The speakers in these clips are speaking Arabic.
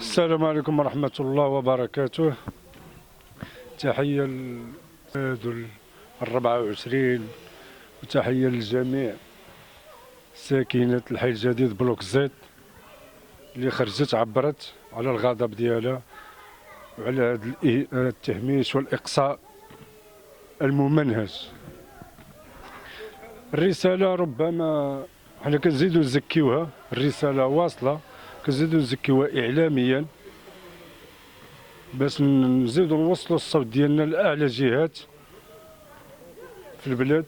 السلام عليكم ورحمة الله وبركاته. تحية للعدد 24 وتحية للجميع ساكنة الحي الجديد بلوك زيت اللي خرجت عبرت على الغضب ديالها وعلى هذا التهميش والإقصاء الممنهج. الرسالة ربما حنا كنزيدو نزكيوها، الرسالة واصلة كنزيدو نزكيوها إعلاميا باش نزيدو نوصلو الصوت ديالنا لأعلى جهات في البلاد،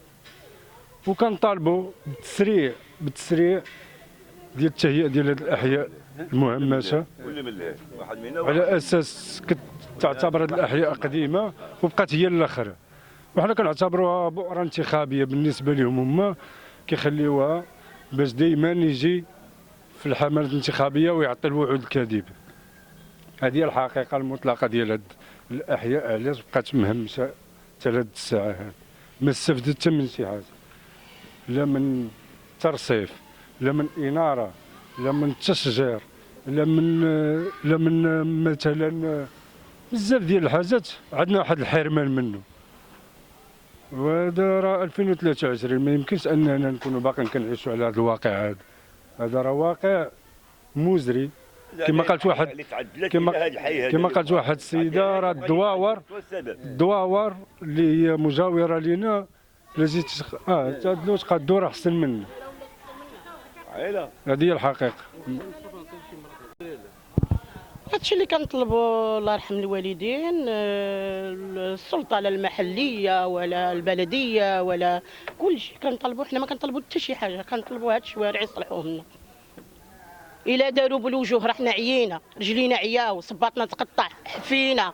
وكنطالبوا بالتسريع ديال التهيئة ديال هاد الأحياء المهمشة على أساس تعتبر هاد الأحياء قديمة وبقات هي الأخرى، وحنا كنعتبروها بؤرة انتخابية بالنسبة لهم هما، كيخليوها باش دايما يجي في الحملات الانتخابية ويعطي الوعود الكاذبة. هذه هي الحقيقة المطلقة ديال هاد الأحياء، علاش بقات مهمشة 3 ساعات ما استفدت حتى من شي حاجة، لا من ترصيف، لا من إنارة، لا من تشجير، لا من مثلا بزاف ديال الحاجات عندنا واحد الحرمان منه. وهذا راه 2023 ما يمكنش اننا نكونوا باقيين كنعيشوا على هذا الواقع هذا راه واقع مزري. كما قالت واحد السيده، راه الدواور اللي هي مجاوره لنا لازم تعدلوا تقادوا راه احسن منا. هذه هي الحقيقه. هادشي اللي كنطلبوا الله يرحم الوالدين، السلطه لا المحليه ولا البلديه ولا كلشي كنطلبوا. حنا ما كنطلبوا حتى شي حاجه، كنطلبوا هاد الشوارع يصلحوه لنا. الا داروا بالوجوه راه حنا عيينا، رجلينا عياو، صباطنا تقطع، حفينا،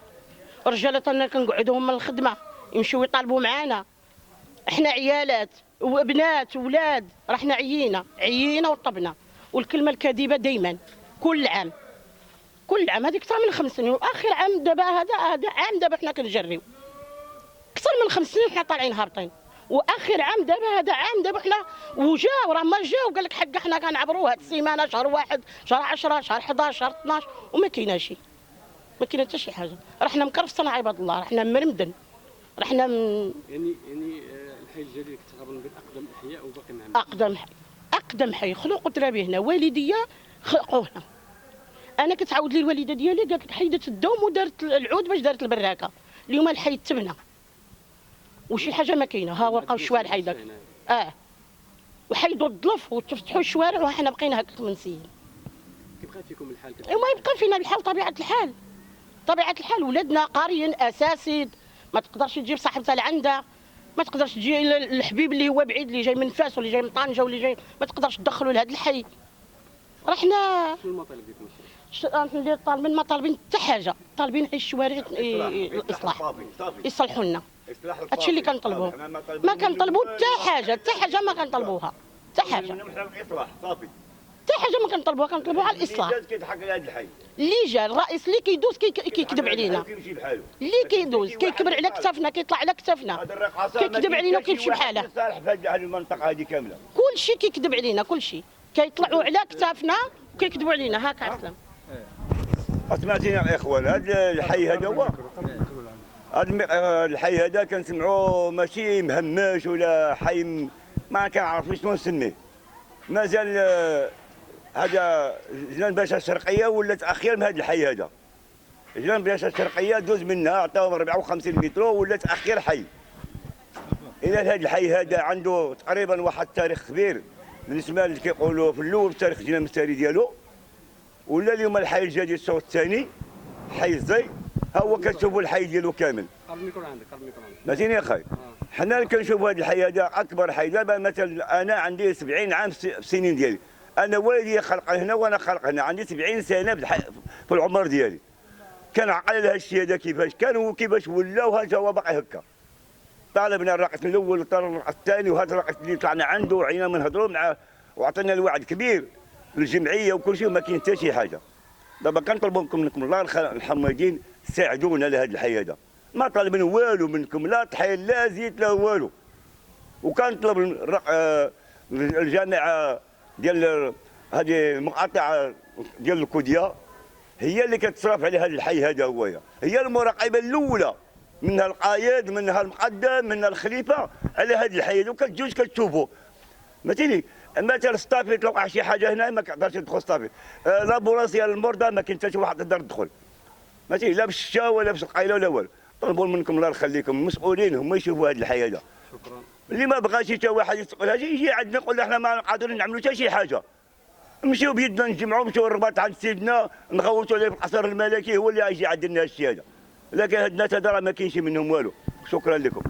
رجالاتنا كنقعدوهم من الخدمه يمشيو يطالبوا معانا. احنا عيالات وابنات وولاد، راه حنا عيينا وطبنا. والكلمه الكاذبه دائما كل عام هذيك اكثر من 5 سنين، واخر عام دابا هذا عام دابا حنا كنجريو اكثر من 5 سنين حنا طالعين هابطين، واخر عام دابا هذا عام دابا حنا وجاو راه ما جاو قال لك حق حنا كنعبروا هاد السيمانه شهر 1 شهر 10 شهر 11 شهر 12 وما كاينه شي، ما كاينه حتى شي حاجه. راه حنا مكرفصين عباد الله، راه حنا مرمدن، راه حنا يعني الحي الجديد كتعتبر من اقدم الاحياء وباقي معنا اقدم حي خلقوا ترابي هنا، والديه خلقوه هنا. انا كتعاود لي الوالده ديالي قالت لك حيدت الدوم ودارت العود باش دارت البراكه. اليوم الحي تبنى وشي حاجه ما كاينه، ها بقاو الشوارع حيدك وحيدوا الظلف وتفتحوا الشوارع وحنا بقينا هكاك منسيين. كيبقى فيكم الحال كده؟ ما يبقى فينا الحال، طبيعه الحال. ولادنا قاريين اساسيد، ما تقدرش تجيب صاحبتها لعندها، ما تقدرش تجي الحبيب اللي هو بعيد اللي جاي من فاس واللي جاي من طنجه واللي جاي، ما تقدرش تدخلوا لهذا الحي. راه حنا شنو المطالب ديالكم؟ اللي طالبين ما طالبين حتى حاجه، طالبين حي الشوارع الاصلاح يصلحوا لنا. هادشي اللي كنطلبوه، ما كنطلبوا حتى حاجه ما كنطلبوها حتى حاجه ما كنطلبوها، كنطلبوا على الاصلاح. اللي جا الرئيس اللي كيدوز كيكذب علينا، اللي كيدوز كيكبر على كتافنا، كيطلع على كتافنا، كيكذب علينا وكيمشي بحاله. في المنطقه هذه كامله كلشي كيكذب علينا، كلشي كيطلعوا على كتافنا وكيكذبوا علينا. هاك عسلم. سمعتينا يا اخوان، هذا الحي هذا هو الحي هذا كنسمعوه ماشي مهمش ولا حي ما كنعرفش شنو نسميه. مازال هذا جنان باشا الشرقيه ولات اخير من هذا الحي هذا. جنان باشا الشرقيه دوز منها عطاوهم 54 متر ولات اخير حي. اذا هذا الحي هذا عنده تقريبا واحد التاريخ كبير بالنسبه اللي كيقولوا في الاول في تاريخ جنان التاريخي ديالو. ولا اليوم الحي الجديد الصوت الثاني حي الزي، ها هو كتشوفوا الحي ديالو كامل. قرب الميكرو عندك. فهمتيني يا اخي؟ حنا كنشوفوا هذا الحي هذا اكبر حي. دابا مثلا انا عندي 70 عام في السنين ديالي، انا والدي خلق هنا وانا خلق هنا، عندي 70 سنه في العمر ديالي. كنعقل على هذا الشيء هذا كيفاش كان وكيفاش ولا، وها هو باقي هكا. طالبنا الرقص الاول والرقص الثاني، وهذا الرقص اللي طلعنا عنده وعينا من نهضروا معاه وعطينا الوعد كبير للجمعيه وكل شيء، وما كاين حتى شي حاجه. دابا كنطلبوا منكم الله الحمادين ساعدونا لهذا الحي هذا، ما طالبين والو منكم، لا طحين لا زيت لا والو. وكنطلب الجامعه ديال هذه المقاطعه ديال الكوديه هي اللي كتصرف على هذا الحي هذا هو هي المراقبه الاولى، منها القايد، منها المقدم، منها الخليفه على هذا الحي، وكتجوز كتشوفوا فهمتيني. مثلا الصافي توقع شي حاجه هنا ما كتقدرش تدخل الصافي، لابوراسيا المرضى ما كاين حتى شي واحد تقدر تدخل فهمتيني، لا بالشتا ولا بالقايله ولا والو. طلبوا منكم الله يخليكم المسؤولين هما يشوفوا هذه الحياه هذا. شكرا. اللي ما بغاش حتى واحد يستقبل هذه يجي عندنا يقول احنا ما قادرين نعملوا حتى شي حاجه. نمشيو بيدنا نجمعوا، نمشيو للرباط عند سيدنا نغوتوا عليه في القصر الملكي، هو اللي غيجي يعدل لنا هذا الشيء هذا. لكن هاد الناس هذا راه ما كاينش منهم والو. شكرا لكم.